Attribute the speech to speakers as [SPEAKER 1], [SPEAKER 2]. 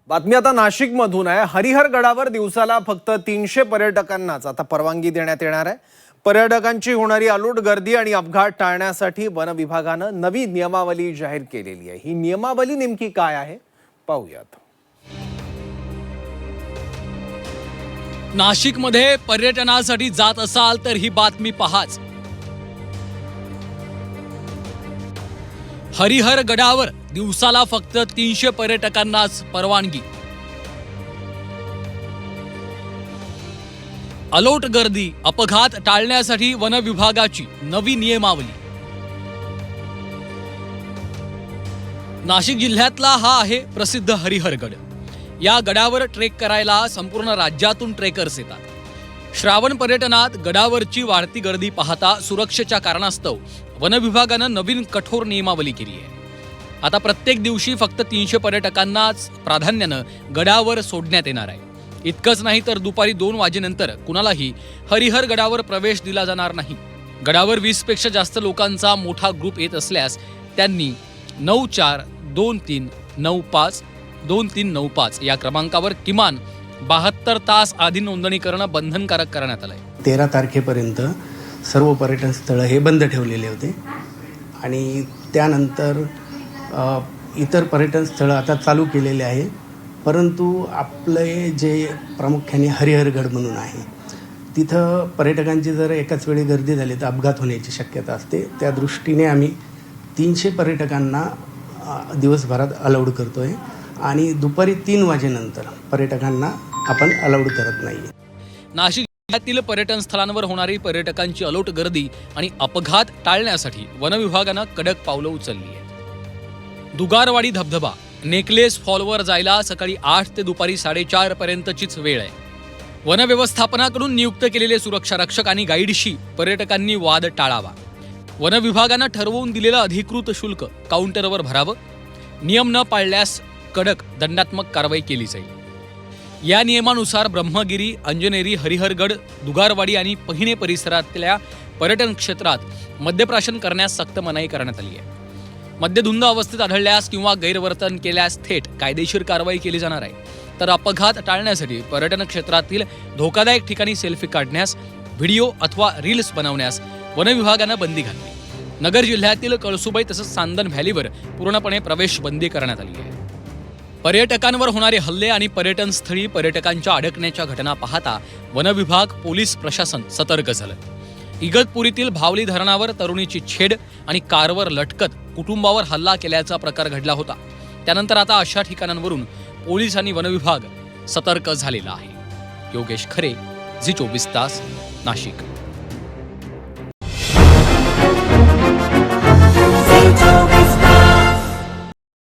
[SPEAKER 1] बातमी आता नाशिकमधून आहे। हरिहर गडावर दिवसाला फक्त 300 पर्यटकांनाच आता परवानगी देण्यात येणार आहे। पर्यटकांची होणारी अलोट गर्दी आणि अपघात टाळण्यासाठी वन विभागानं नवी नियमावली जाहीर केलेली आहे। ही नियमावली नेमकी काय आहे पाहूयात।
[SPEAKER 2] नाशिकमध्ये पर्यटनासाठी जात असाल तर ही बातमी पहाच। हरिहर गडावर दिवसाला फक्त 300 पर्यटकांनाच परवानगी। अलोट गर्दी अपघात टाळण्यासाठी वन विभागाची नवी नियमावली। नाशिक जिल्ह्यातला हा आहे प्रसिद्ध हरिहर गड। या गडावर ट्रेक करायला संपूर्ण राज्यातून ट्रेकर्स येतात। श्रावण पर्यटनात गडावरची वाढती गर्दी पाहता सुरक्षेच्या कारणास्तव वन विभागानं नवीन कठोर नियमावली केली आहे। आता प्रत्येक दिवशी फक्त 300 पर्यटकांनाच प्राधान्यानं गडावर सोडण्यात येणार आहे। इतकंच नाही तर दुपारी 2 वाजेनंतर कुणालाही हरिहर गडावर प्रवेश दिला जाणार नाही। गडावर 20 पेक्षा जास्त लोकांचा मोठा ग्रुप येत असल्यास त्यांनी 9423952395 या क्रमांकावर किमान 72 तास आधी नोंदणी करणं बंधनकारक करण्यात आलंय।
[SPEAKER 3] 13 तारखेपर्यंत सर्व पर्यटन स्थळं हे बंद ठेवलेले होते आणि त्यानंतर इतर पर्यटन स्थळं आता चालू केलेले आहे। परंतु आपले जे प्रामुख्याने हरिहरगड म्हणून आहे तिथं पर्यटकांची जर एकाच वेळी गर्दी झाली तर अपघात होण्याची शक्यता असते। त्या दृष्टीने आम्ही 300 पर्यटकांना दिवसभरात अलाउड करतोय आणि दुपारी 3 वाजेनंतर पर्यटकांना आपण अलाउड करत नाही।
[SPEAKER 2] नाशिक जिल्ह्यातील पर्यटन स्थळांवर होणारी पर्यटकांची अलोट गर्दी आणि अपघात टाळण्यासाठी वन विभागानं कडक पावलं उचलली आहेत। दुगारवाडी धबधबा नेकलेस फॉलवर जायला सकाळी 8 ते दुपारी 4:30 पर्यंतचीच वेळ आहे। वन व्यवस्थापनाकडून नियुक्त केलेले सुरक्षा रक्षक आणि गाईडशी पर्यटकांनी वाद टाळावा। वन विभागानं ठरवून दिलेलं अधिकृत शुल्क काउंटरवर भरावं। नियम न पाळल्यास कडक दंडात्मक कारवाई केली जाईल। या नियमानुसार ब्रह्मगिरी, अंजनेरी, हरिहरगड, दुगारवाडी आणि पहिने परिसरातल्या पर्यटन क्षेत्रात मद्यप्राशन करण्यास सक्त मनाई करण्यात आली आहे। मद्यधुंद अवस्थेत आढळल्यास किंवा गैरवर्तन केल्यास थेट कायदेशीर कारवाई केली जाणार आहे। तर अपघात टाळण्यासाठी पर्यटन क्षेत्रातील धोकादायक ठिकाणी सेल्फी काढण्यास, व्हिडिओ अथवा रील्स बनवण्यास वन विभागानं बंदी घातली। नगर जिल्ह्यातील कळसुबाई तसंच सांदन व्हॅलीवर पूर्णपणे प्रवेश बंदी करण्यात आली आहे। पर्यटकांवर होणारे हल्ले आणि पर्यटन स्थळी पर्यटकांच्या अडकण्याच्या घटना पाहता वन विभाग, पोलीस प्रशासन सतर्क झालं। इगतपुरीतील भावली धरणावर तरुणीची छेड आणि कारवर लटकत कुटुंबावर हल्ला केल्याचा प्रकार घडला होता। त्यानंतर आता अशा ठिकाणांवरून पोलीस आणि वन विभाग सतर्क झालेला आहे। योगेश खरे, झी 24 तास, नाशिक।